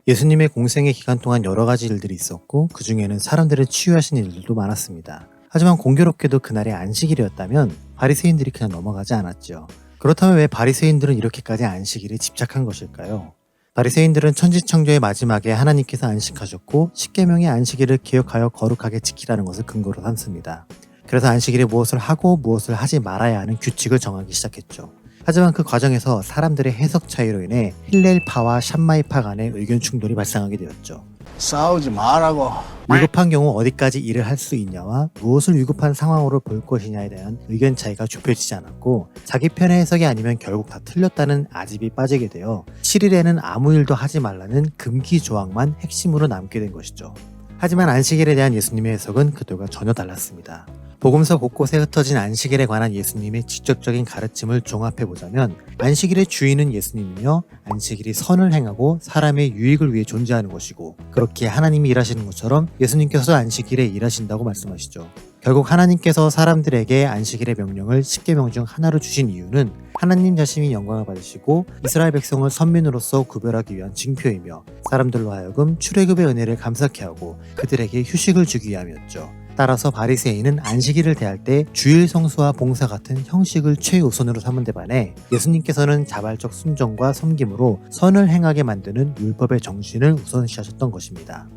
예수님의 공생의 기간 동안 여러 가지 일들이 있었고 그 중에는 사람들을 치유하신 일들도 많았습니다. 하지만 공교롭게도 그날이 안식일이었다면 바리새인들이 그냥 넘어가지 않았죠. 그렇다면 왜 바리새인들은 이렇게까지 안식일에 집착한 것일까요? 바리새인들은 천지창조의 마지막에 하나님께서 안식하셨고 십계명의 안식일을 기억하여 거룩하게 지키라는 것을 근거로 삼습니다. 그래서 안식일에 무엇을 하고 무엇을 하지 말아야 하는 규칙을 정하기 시작했죠. 하지만 그 과정에서 사람들의 해석 차이로 인해 힐렐파와 샴마이파 간의 의견 충돌이 발생하게 되었죠. 싸우지 말라고. 위급한 경우 어디까지 일을 할 수 있냐와 무엇을 위급한 상황으로 볼 것이냐에 대한 의견 차이가 좁혀지지 않았고 자기 편의 해석이 아니면 결국 다 틀렸다는 아집이 빠지게 되어 7일에는 아무 일도 하지 말라는 금기 조항만 핵심으로 남게 된 것이죠. 하지만 안식일에 대한 예수님의 해석은 그들과 전혀 달랐습니다. 복음서 곳곳에 흩어진 안식일에 관한 예수님의 직접적인 가르침을 종합해보자면 안식일의 주인은 예수님이며 안식일이 선을 행하고 사람의 유익을 위해 존재하는 것이고 그렇기에 하나님이 일하시는 것처럼 예수님께서도 안식일에 일하신다고 말씀하시죠. 결국 하나님께서 사람들에게 안식일의 명령을 10계명 중 하나로 주신 이유는 하나님 자신이 영광을 받으시고 이스라엘 백성을 선민으로서 구별하기 위한 징표이며 사람들로 하여금 출애굽의 은혜를 감사케 하고 그들에게 휴식을 주기 위함이었죠. 따라서 바리새인은 안식일을 대할 때 주일 성수와 봉사 같은 형식을 최우선으로 삼은 데 반해 예수님께서는 자발적 순종과 섬김으로 선을 행하게 만드는 율법의 정신을 우선시하셨던 것입니다.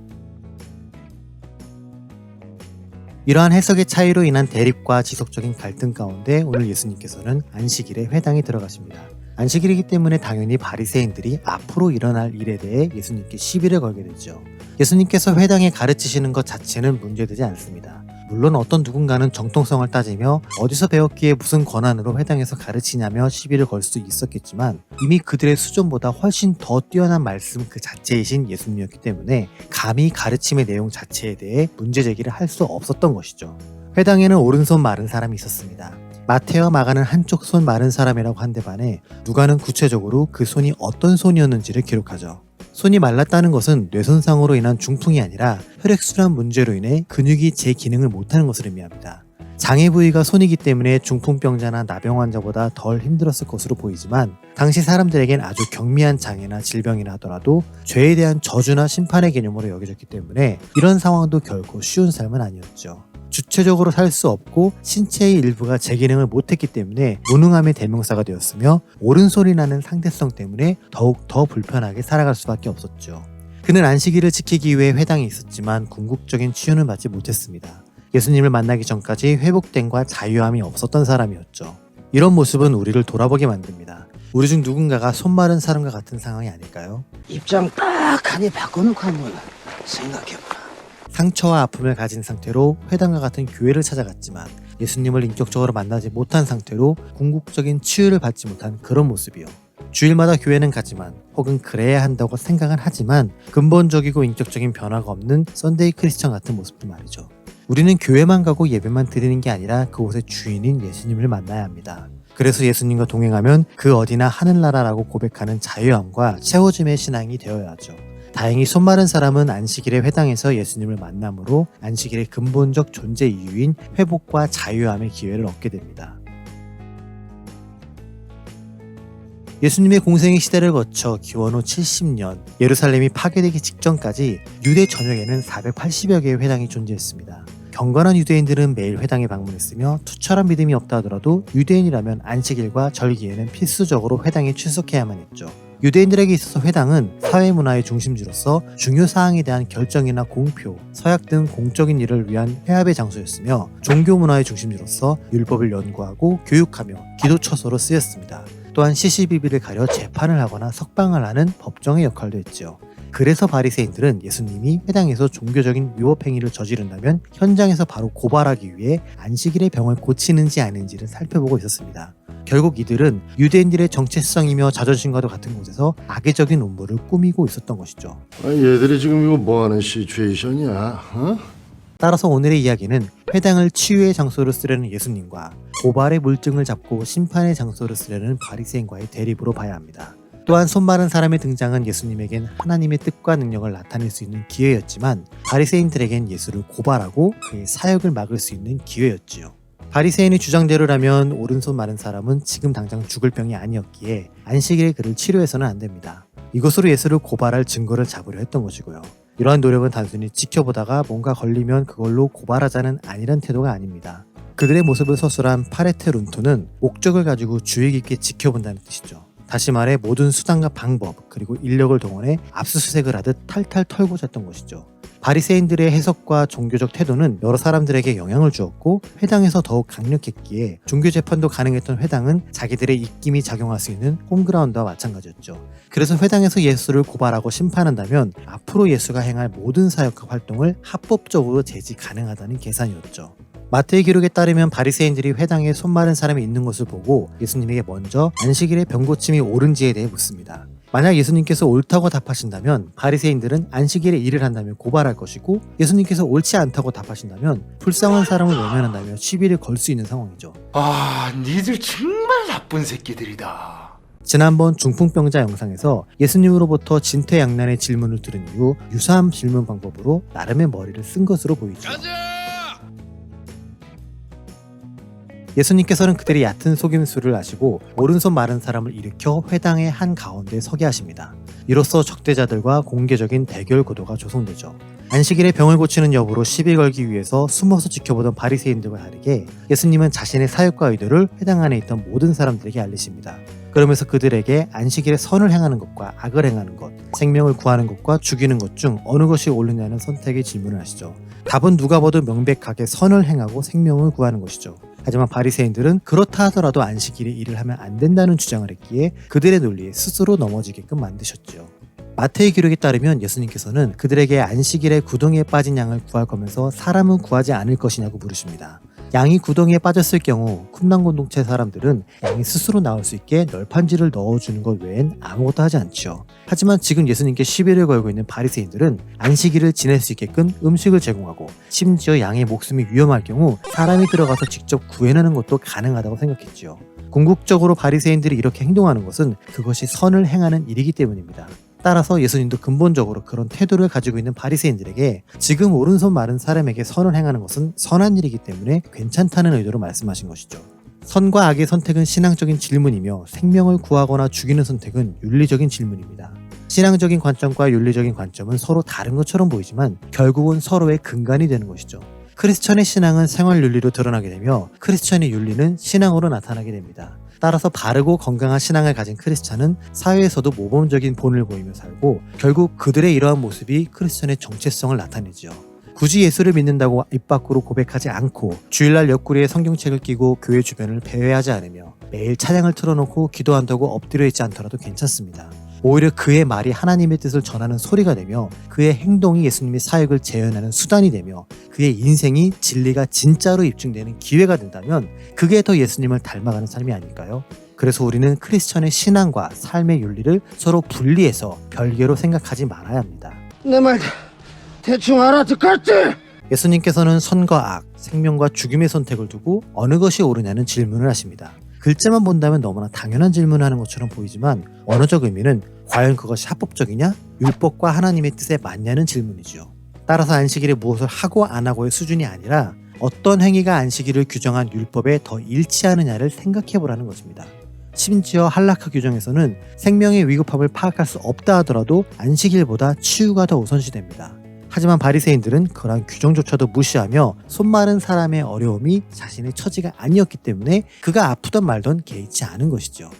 이러한 해석의 차이로 인한 대립과 지속적인 갈등 가운데 오늘 예수님께서는 안식일에 회당에 들어가십니다. 안식일이기 때문에 당연히 바리새인들이 앞으로 일어날 일에 대해 예수님께 시비를 걸게 되죠. 예수님께서 회당에 가르치시는 것 자체는 문제되지 않습니다. 물론 어떤 누군가는 정통성을 따지며 어디서 배웠기에 무슨 권한으로 회당에서 가르치냐며 시비를 걸 수 있었겠지만 이미 그들의 수준보다 훨씬 더 뛰어난 말씀 그 자체이신 예수님이었기 때문에 감히 가르침의 내용 자체에 대해 문제 제기를 할 수 없었던 것이죠. 회당에는 오른손 마른 사람이 있었습니다. 마태와 마가는 한쪽 손 마른 사람이라고 한데 반해 누가는 구체적으로 그 손이 어떤 손이었는지를 기록하죠. 손이 말랐다는 것은 뇌손상으로 인한 중풍이 아니라 혈액순환 문제로 인해 근육이 제 기능을 못하는 것을 의미합니다. 장애 부위가 손이기 때문에 중풍병자나 나병 환자보다 덜 힘들었을 것으로 보이지만 당시 사람들에겐 아주 경미한 장애나 질병이라 하더라도 죄에 대한 저주나 심판의 개념으로 여겨졌기 때문에 이런 상황도 결코 쉬운 삶은 아니었죠. 주체적으로 살 수 없고 신체의 일부가 제 기능을 못했기 때문에 무능함의 대명사가 되었으며 오른손이라는 상대성 때문에 더욱 더 불편하게 살아갈 수밖에 없었죠. 그는 안식일을 지키기 위해 회당에 있었지만 궁극적인 치유는 받지 못했습니다. 예수님을 만나기 전까지 회복됨과 자유함이 없었던 사람이었죠. 이런 모습은 우리를 돌아보게 만듭니다. 우리 중 누군가가 손 마른 사람과 같은 상황이 아닐까요? 입장 딱하니 바꿔놓고 한번 생각해보라. 상처와 아픔을 가진 상태로 회당과 같은 교회를 찾아갔지만 예수님을 인격적으로 만나지 못한 상태로 궁극적인 치유를 받지 못한 그런 모습이요. 주일마다 교회는 가지만 혹은 그래야 한다고 생각은 하지만 근본적이고 인격적인 변화가 없는 썬데이 크리스천 같은 모습도 말이죠. 우리는 교회만 가고 예배만 드리는 게 아니라 그곳의 주인인 예수님을 만나야 합니다. 그래서 예수님과 동행하면 그 어디나 하늘나라라고 고백하는 자유함과 채워짐의 신앙이 되어야 하죠. 다행히 손 마른 사람은 안식일의 회당에서 예수님을 만남으로 안식일의 근본적 존재 이유인 회복과 자유함의 기회를 얻게 됩니다. 예수님의 공생의 시대를 거쳐 기원 후 70년 예루살렘이 파괴되기 직전까지 유대 전역에는 480여 개의 회당이 존재했습니다. 경건한 유대인들은 매일 회당에 방문했으며 투철한 믿음이 없다 하더라도 유대인이라면 안식일과 절기에는 필수적으로 회당에 출석해야만 했죠. 유대인들에게 있어서 회당은 사회문화의 중심지로서 중요 사항에 대한 결정이나 공표, 서약 등 공적인 일을 위한 회합의 장소였으며 종교문화의 중심지로서 율법을 연구하고 교육하며 기도처소로 쓰였습니다. 또한 시시비비를 가려 재판을 하거나 석방을 하는 법정의 역할도 했죠. 그래서 바리새인들은 예수님이 회당에서 종교적인 위법행위를 저지른다면 현장에서 바로 고발하기 위해 안식일의 병을 고치는지 아닌지를 살펴보고 있었습니다. 결국 이들은 유대인들의 정체성이며 자존심과도 같은 곳에서 악의적인 음모를 꾸미고 있었던 것이죠. 얘들이 지금 이거 뭐하는 시츄에이션이야? 어? 따라서 오늘의 이야기는 회당을 치유의 장소로 쓰려는 예수님과 고발의 물증을 잡고 심판의 장소로 쓰려는 바리새인과의 대립으로 봐야 합니다. 또한 손 마른 사람의 등장은 예수님에겐 하나님의 뜻과 능력을 나타낼 수 있는 기회였지만 바리새인들에겐 예수를 고발하고 그의 사역을 막을 수 있는 기회였지요. 바리새인의 주장대로라면 오른손 마른 사람은 지금 당장 죽을 병이 아니었기에 안식일에 그를 치료해서는 안 됩니다. 이것으로 예수를 고발할 증거를 잡으려 했던 것이고요. 이러한 노력은 단순히 지켜보다가 뭔가 걸리면 그걸로 고발하자는 아니란 태도가 아닙니다. 그들의 모습을 서술한 파레테 룬토는 목적을 가지고 주의 깊게 지켜본다는 뜻이죠. 다시 말해 모든 수단과 방법 그리고 인력을 동원해 압수수색을 하듯 탈탈 털고자 했던 것이죠. 바리새인들의 해석과 종교적 태도는 여러 사람들에게 영향을 주었고 회당에서 더욱 강력했기에 종교 재판도 가능했던 회당은 자기들의 입김이 작용할 수 있는 홈그라운드와 마찬가지였죠. 그래서 회당에서 예수를 고발하고 심판한다면 앞으로 예수가 행할 모든 사역과 활동을 합법적으로 제지 가능하다는 계산이었죠. 마태의 기록에 따르면 바리새인들이 회당에 손 마른 사람이 있는 것을 보고 예수님에게 먼저 안식일에 병고침이 옳은지에 대해 묻습니다. 만약 예수님께서 옳다고 답하신다면 바리새인들은 안식일에 일을 한다며 고발할 것이고 예수님께서 옳지 않다고 답하신다면 불쌍한 사람을 외면한다며 시비를 걸 수 있는 상황이죠. 아, 니들 정말 나쁜 새끼들이다. 지난번 중풍병자 영상에서 예수님으로부터 진퇴양난의 질문을 들은 이후 유사한 질문 방법으로 나름의 머리를 쓴 것으로 보이죠. 예수님께서는 그들의 얕은 속임수를 아시고 오른손 마른 사람을 일으켜 회당의 한가운데 서게 하십니다. 이로써 적대자들과 공개적인 대결 구도가 조성되죠. 안식일에 병을 고치는 여부로 시비 걸기 위해서 숨어서 지켜보던 바리새인들과 다르게 예수님은 자신의 사역과 의도를 회당 안에 있던 모든 사람들에게 알리십니다. 그러면서 그들에게 안식일에 선을 행하는 것과 악을 행하는 것, 생명을 구하는 것과 죽이는 것 중 어느 것이 옳으냐는 선택의 질문을 하시죠. 답은 누가 봐도 명백하게 선을 행하고 생명을 구하는 것이죠. 하지만 바리새인들은 그렇다 하더라도 안식일에 일을 하면 안 된다는 주장을 했기에 그들의 논리에 스스로 넘어지게끔 만드셨죠. 마태의 기록에 따르면 예수님께서는 그들에게 안식일에 구덩이에 빠진 양을 구할 거면서 사람은 구하지 않을 것이냐고 물으십니다. 양이 구덩이에 빠졌을 경우 쿰랑 공동체 사람들은 양이 스스로 나올 수 있게 널판지를 넣어주는 것 외엔 아무것도 하지 않지요. 하지만 지금 예수님께 시비를 걸고 있는 바리새인들은 안식일을 지낼 수 있게끔 음식을 제공하고 심지어 양의 목숨이 위험할 경우 사람이 들어가서 직접 구해내는 것도 가능하다고 생각했지요. 궁극적으로 바리새인들이 이렇게 행동하는 것은 그것이 선을 행하는 일이기 때문입니다. 따라서 예수님도 근본적으로 그런 태도를 가지고 있는 바리새인들에게 지금 오른손 마른 사람에게 선을 행하는 것은 선한 일이기 때문에 괜찮다는 의도로 말씀하신 것이죠. 선과 악의 선택은 신앙적인 질문이며 생명을 구하거나 죽이는 선택은 윤리적인 질문입니다. 신앙적인 관점과 윤리적인 관점은 서로 다른 것처럼 보이지만 결국은 서로의 근간이 되는 것이죠. 크리스천의 신앙은 생활 윤리로 드러나게 되며 크리스천의 윤리는 신앙으로 나타나게 됩니다. 따라서 바르고 건강한 신앙을 가진 크리스찬은 사회에서도 모범적인 본을 보이며 살고 결국 그들의 이러한 모습이 크리스천의 정체성을 나타내죠. 굳이 예수를 믿는다고 입 밖으로 고백하지 않고 주일날 옆구리에 성경책을 끼고 교회 주변을 배회하지 않으며 매일 찬양을 틀어놓고 기도한다고 엎드려 있지 않더라도 괜찮습니다. 오히려 그의 말이 하나님의 뜻을 전하는 소리가 되며 그의 행동이 예수님의 사역을 재현하는 수단이 되며 그의 인생이 진리가 진짜로 입증되는 기회가 된다면 그게 더 예수님을 닮아가는 삶이 아닐까요? 그래서 우리는 크리스천의 신앙과 삶의 윤리를 서로 분리해서 별개로 생각하지 말아야 합니다. 내 말 대충 알아듣겠지? 예수님께서는 선과 악, 생명과 죽임의 선택을 두고 어느 것이 옳으냐는 질문을 하십니다. 글자만 본다면 너무나 당연한 질문을 하는 것처럼 보이지만 언어적 의미는 과연 그것이 합법적이냐? 율법과 하나님의 뜻에 맞냐는 질문이지요. 따라서 안식일에 무엇을 하고 안 하고의 수준이 아니라 어떤 행위가 안식일을 규정한 율법에 더 일치하느냐를 생각해보라는 것입니다. 심지어 할라카 규정에서는 생명의 위급함을 파악할 수 없다 하더라도 안식일보다 치유가 더 우선시됩니다. 하지만 바리새인들은 그러한 규정조차도 무시하며 손 마른 사람의 어려움이 자신의 처지가 아니었기 때문에 그가 아프던 말던 개의치 않은 것이죠.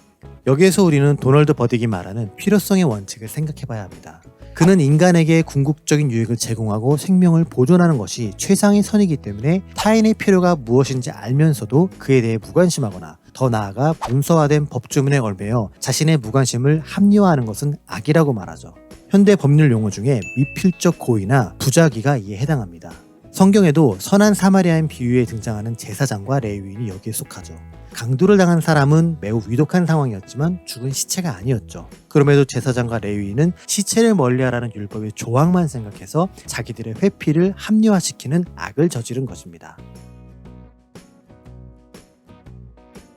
여기에서 우리는 도널드 버딕이 말하는 필요성의 원칙을 생각해봐야 합니다. 그는 인간에게 궁극적인 유익을 제공하고 생명을 보존하는 것이 최상의 선이기 때문에 타인의 필요가 무엇인지 알면서도 그에 대해 무관심하거나 더 나아가 문서화된 법조문에 얽매여 자신의 무관심을 합리화하는 것은 악이라고 말하죠. 현대 법률 용어 중에 미필적 고의나 부작위가 이에 해당합니다. 성경에도 선한 사마리아인 비유에 등장하는 제사장과 레위인이 여기에 속하죠. 강도를 당한 사람은 매우 위독한 상황이었지만 죽은 시체가 아니었죠. 그럼에도 제사장과 레위인은 시체를 멀리하라는 율법의 조항만 생각해서 자기들의 회피를 합리화시키는 악을 저지른 것입니다.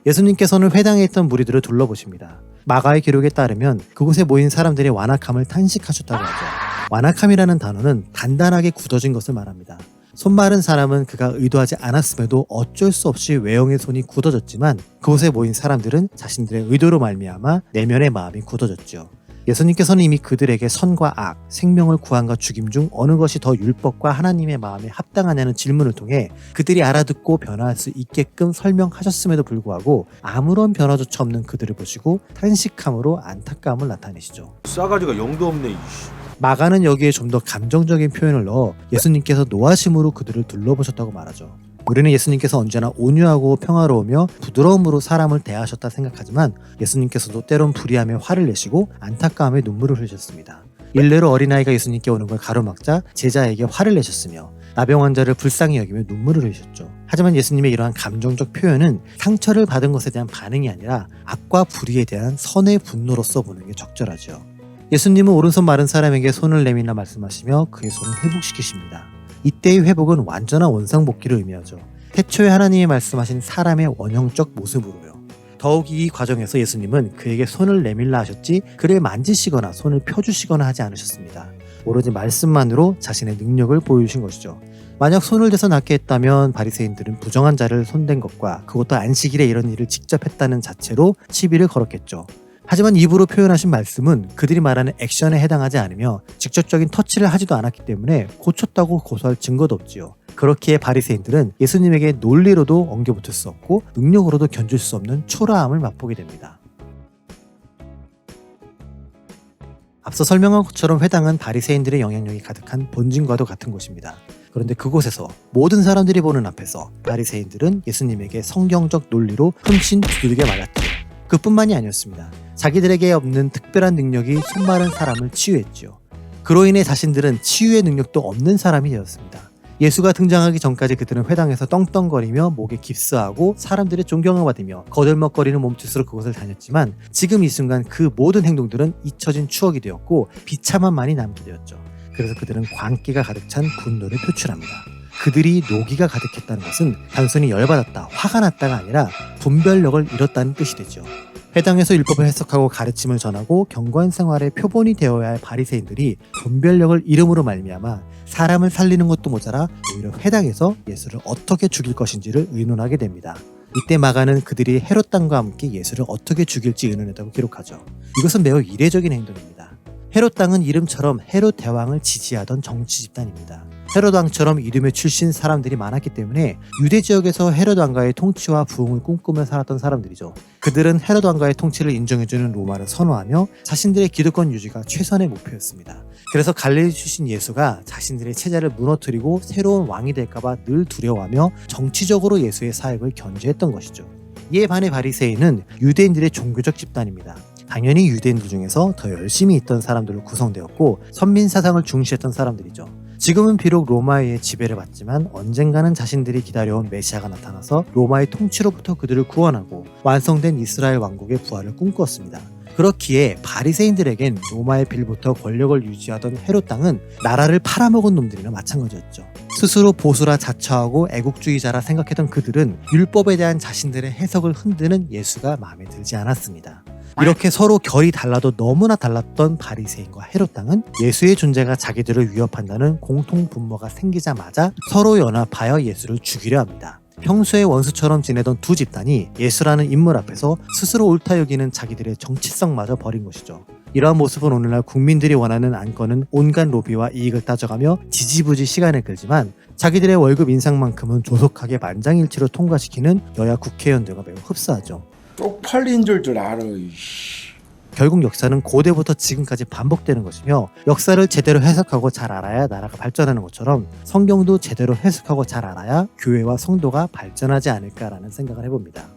예수님께서는 회당에 있던 무리들을 둘러보십니다. 마가의 기록에 따르면 그곳에 모인 사람들의 완악함을 탄식하셨다고 하죠. 완악함이라는 단어는 단단하게 굳어진 것을 말합니다. 손 마른 사람은 그가 의도하지 않았음에도 어쩔 수 없이 외형의 손이 굳어졌지만 그곳에 모인 사람들은 자신들의 의도로 말미암아 내면의 마음이 굳어졌죠. 예수님께서는 이미 그들에게 선과 악, 생명을 구함과 죽임 중 어느 것이 더 율법과 하나님의 마음에 합당하냐는 질문을 통해 그들이 알아듣고 변화할 수 있게끔 설명하셨음에도 불구하고 아무런 변화조차 없는 그들을 보시고 탄식함으로 안타까움을 나타내시죠. 싸가지가 영도 없네. 마가는 여기에 좀 더 감정적인 표현을 넣어 예수님께서 노하심으로 그들을 둘러보셨다고 말하죠. 우리는 예수님께서 언제나 온유하고 평화로우며 부드러움으로 사람을 대하셨다 생각하지만 예수님께서도 때론 불의함에 화를 내시고 안타까움에 눈물을 흘리셨습니다. 일례로 어린아이가 예수님께 오는 걸 가로막자 제자에게 화를 내셨으며 나병 환자를 불쌍히 여기며 눈물을 흘리셨죠. 하지만 예수님의 이러한 감정적 표현은 상처를 받은 것에 대한 반응이 아니라 악과 불의에 대한 선의 분노로서 보는 게 적절하죠. 예수님은 오른손 마른 사람에게 손을 내밀라 말씀하시며 그의 손을 회복시키십니다. 이때의 회복은 완전한 원상복귀를 의미하죠. 태초에 하나님이 말씀하신 사람의 원형적 모습으로요. 더욱 이 과정에서 예수님은 그에게 손을 내밀라 하셨지 그를 만지시거나 손을 펴주시거나 하지 않으셨습니다. 오로지 말씀만으로 자신의 능력을 보여주신 것이죠. 만약 손을 대서 낫게 했다면 바리새인들은 부정한 자를 손댄 것과 그것도 안식일에 이런 일을 직접 했다는 자체로 시비를 걸었겠죠. 하지만 입으로 표현하신 말씀은 그들이 말하는 액션에 해당하지 않으며 직접적인 터치를 하지도 않았기 때문에 고쳤다고 고소할 증거도 없지요. 그렇기에 바리새인들은 예수님에게 논리로도 엉겨붙을 수 없고 능력으로도 견줄 수 없는 초라함을 맛보게 됩니다. 앞서 설명한 것처럼 회당은 바리새인들의 영향력이 가득한 본진과도 같은 곳입니다. 그런데 그곳에서 모든 사람들이 보는 앞에서 바리새인들은 예수님에게 성경적 논리로 흠씬 두들겨 맞았죠. 그뿐만이 아니었습니다. 자기들에게 없는 특별한 능력이 손 마른 사람을 치유했지요. 그로 인해 자신들은 치유의 능력도 없는 사람이 되었습니다. 예수가 등장하기 전까지 그들은 회당에서 떵떵거리며 목에 깁스하고 사람들의 존경을 받으며 거들먹거리는 몸짓으로 그곳을 다녔지만 지금 이 순간 그 모든 행동들은 잊혀진 추억이 되었고 비참함만이 남게 되었죠. 그래서 그들은 광기가 가득 찬 분노를 표출합니다. 그들이 노기가 가득했다는 것은 단순히 열받았다, 화가 났다가 아니라 분별력을 잃었다는 뜻이 되죠. 회당에서 율법을 해석하고 가르침을 전하고 경건 생활의 표본이 되어야 할 바리새인들이 분별력을 잃음으로 말미암아 사람을 살리는 것도 모자라 오히려 회당에서 예수를 어떻게 죽일 것인지를 의논하게 됩니다. 이때 마가는 그들이 헤롯 당과 함께 예수를 어떻게 죽일지 의논했다고 기록하죠. 이것은 매우 이례적인 행동입니다. 헤롯 당은 이름처럼 헤롯 대왕을 지지하던 정치 집단입니다. 헤롯 왕처럼 이름에 출신 사람들이 많았기 때문에 유대 지역에서 헤롯 왕가의 통치와 부흥을 꿈꾸며 살았던 사람들이죠. 그들은 헤롯 왕가의 통치를 인정해주는 로마를 선호하며 자신들의 기득권 유지가 최선의 목표였습니다. 그래서 갈릴리 출신 예수가 자신들의 체제를 무너뜨리고 새로운 왕이 될까봐 늘 두려워하며 정치적으로 예수의 사역을 견제했던 것이죠. 이에 반해 바리새인은 유대인들의 종교적 집단입니다. 당연히 유대인들 중에서 더 열심히 있던 사람들로 구성되었고 선민 사상을 중시했던 사람들이죠. 지금은 비록 로마의 지배를 받지만 언젠가는 자신들이 기다려온 메시아가 나타나서 로마의 통치로부터 그들을 구원하고 완성된 이스라엘 왕국의 부활을 꿈꾸었습니다. 그렇기에 바리새인들에겐 로마의 빌부터 권력을 유지하던 헤롯 당은 나라를 팔아먹은 놈들이나 마찬가지였죠. 스스로 보수라 자처하고 애국주의자라 생각했던 그들은 율법에 대한 자신들의 해석을 흔드는 예수가 마음에 들지 않았습니다. 이렇게 서로 결이 달라도 너무나 달랐던 바리새인과 헤롯 당은 예수의 존재가 자기들을 위협한다는 공통 분모가 생기자마자 서로 연합하여 예수를 죽이려 합니다. 평소에 원수처럼 지내던 두 집단이 예수라는 인물 앞에서 스스로 옳다 여기는 자기들의 정치성마저 버린 것이죠. 이러한 모습은 오늘날 국민들이 원하는 안건은 온갖 로비와 이익을 따져가며 지지부지 시간을 끌지만 자기들의 월급 인상만큼은 조속하게 만장일치로 통과시키는 여야 국회의원들과 매우 흡사하죠. 쪽팔린 줄 알아. 결국 역사는 고대부터 지금까지 반복되는 것이며 역사를 제대로 해석하고 잘 알아야 나라가 발전하는 것처럼 성경도 제대로 해석하고 잘 알아야 교회와 성도가 발전하지 않을까라는 생각을 해봅니다.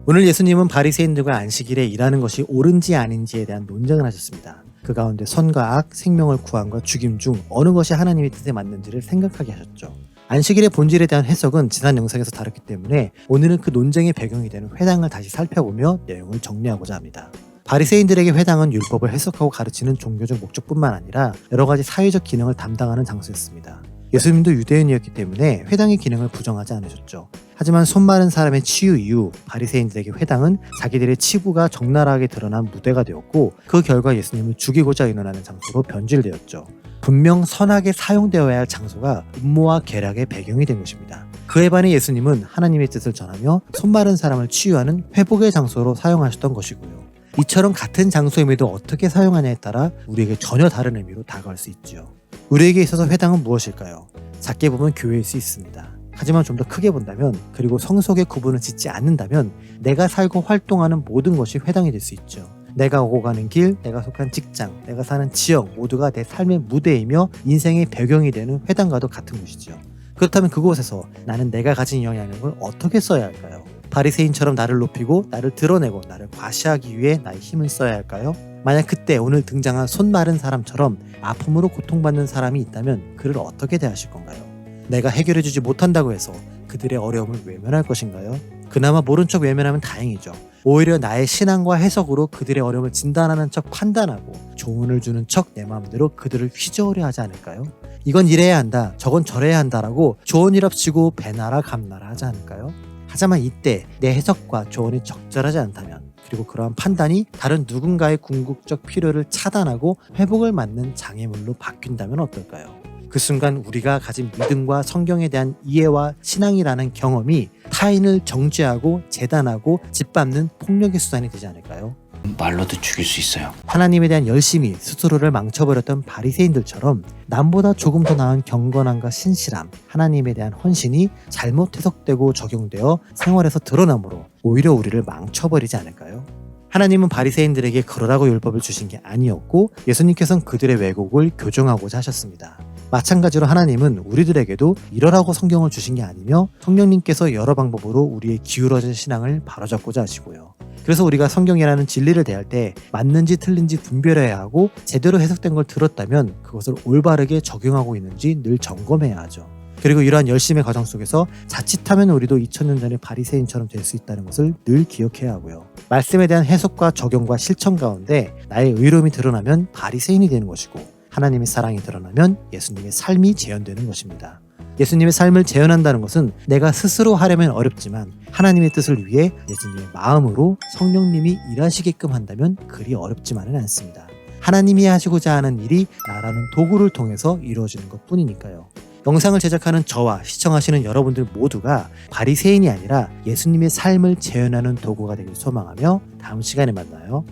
오늘 예수님은 바리새인들과 안식일에 일하는 것이 옳은지 아닌지에 대한 논쟁을 하셨습니다. 그 가운데 선과 악, 생명을 구함과 죽임 중 어느 것이 하나님의 뜻에 맞는지를 생각하게 하셨죠. 안식일의 본질에 대한 해석은 지난 영상에서 다뤘기 때문에 오늘은 그 논쟁의 배경이 되는 회당을 다시 살펴보며 내용을 정리하고자 합니다. 바리새인들에게 회당은 율법을 해석하고 가르치는 종교적 목적뿐만 아니라 여러 가지 사회적 기능을 담당하는 장소였습니다. 예수님도 유대인이었기 때문에 회당의 기능을 부정하지 않으셨죠. 하지만 손 마른 사람의 치유 이후 바리새인들에게 회당은 자기들의 치부가 적나라하게 드러난 무대가 되었고 그 결과 예수님을 죽이고자 의논하는 장소로 변질되었죠. 분명 선하게 사용되어야 할 장소가 음모와 계략의 배경이 된 것입니다. 그에 반해 예수님은 하나님의 뜻을 전하며 손마른 사람을 치유하는 회복의 장소로 사용하셨던 것이고요. 이처럼 같은 장소임에도 어떻게 사용하냐에 따라 우리에게 전혀 다른 의미로 다가올 수 있죠. 우리에게 있어서 회당은 무엇일까요? 작게 보면 교회일 수 있습니다. 하지만 좀 더 크게 본다면, 그리고 성속의 구분을 짓지 않는다면 내가 살고 활동하는 모든 것이 회당이 될 수 있죠. 내가 오고 가는 길, 내가 속한 직장, 내가 사는 지역 모두가 내 삶의 무대이며 인생의 배경이 되는 회당과도 같은 것이죠. 그렇다면 그곳에서 나는 내가 가진 영향력을 어떻게 써야 할까요? 바리새인처럼 나를 높이고 나를 드러내고 나를 과시하기 위해 나의 힘을 써야 할까요? 만약 그때 오늘 등장한 손 마른 사람처럼 아픔으로 고통받는 사람이 있다면 그를 어떻게 대하실 건가요? 내가 해결해주지 못한다고 해서 그들의 어려움을 외면할 것인가요? 그나마 모른 척 외면하면 다행이죠. 오히려 나의 신앙과 해석으로 그들의 어려움을 진단하는 척 판단하고 조언을 주는 척 내 마음대로 그들을 휘저으려 하지 않을까요? 이건 이래야 한다, 저건 저래야 한다라고 조언이랍시고 배나라 감나라 하지 않을까요? 하지만 이때 내 해석과 조언이 적절하지 않다면, 그리고 그러한 판단이 다른 누군가의 궁극적 필요를 차단하고 회복을 막는 장애물로 바뀐다면 어떨까요? 그 순간 우리가 가진 믿음과 성경에 대한 이해와 신앙이라는 경험이 타인을 정죄하고 재단하고 짓밟는 폭력의 수단이 되지 않을까요? 말로도 죽일 수 있어요. 하나님에 대한 열심이 스스로를 망쳐버렸던 바리새인들처럼 남보다 조금 더 나은 경건함과 신실함, 하나님에 대한 헌신이 잘못 해석되고 적용되어 생활에서 드러나므로 오히려 우리를 망쳐버리지 않을까요? 하나님은 바리새인들에게 그러라고 율법을 주신 게 아니었고 예수님께서는 그들의 왜곡을 교정하고자 하셨습니다. 마찬가지로 하나님은 우리들에게도 이러라고 성경을 주신 게 아니며 성령님께서 여러 방법으로 우리의 기울어진 신앙을 바로잡고자 하시고요. 그래서 우리가 성경이라는 진리를 대할 때 맞는지 틀린지 분별해야 하고, 제대로 해석된 걸 들었다면 그것을 올바르게 적용하고 있는지 늘 점검해야 하죠. 그리고 이러한 열심의 과정 속에서 자칫하면 우리도 2000년 전의 바리새인처럼 될 수 있다는 것을 늘 기억해야 하고요. 말씀에 대한 해석과 적용과 실천 가운데 나의 의로움이 드러나면 바리새인이 되는 것이고, 하나님의 사랑이 드러나면 예수님의 삶이 재현되는 것입니다. 예수님의 삶을 재현한다는 것은 내가 스스로 하려면 어렵지만 하나님의 뜻을 위해 예수님의 마음으로 성령님이 일하시게끔 한다면 그리 어렵지만은 않습니다. 하나님이 하시고자 하는 일이 나라는 도구를 통해서 이루어지는 것 뿐이니까요. 영상을 제작하는 저와 시청하시는 여러분들 모두가 바리새인이 아니라 예수님의 삶을 재현하는 도구가 되길 소망하며 다음 시간에 만나요.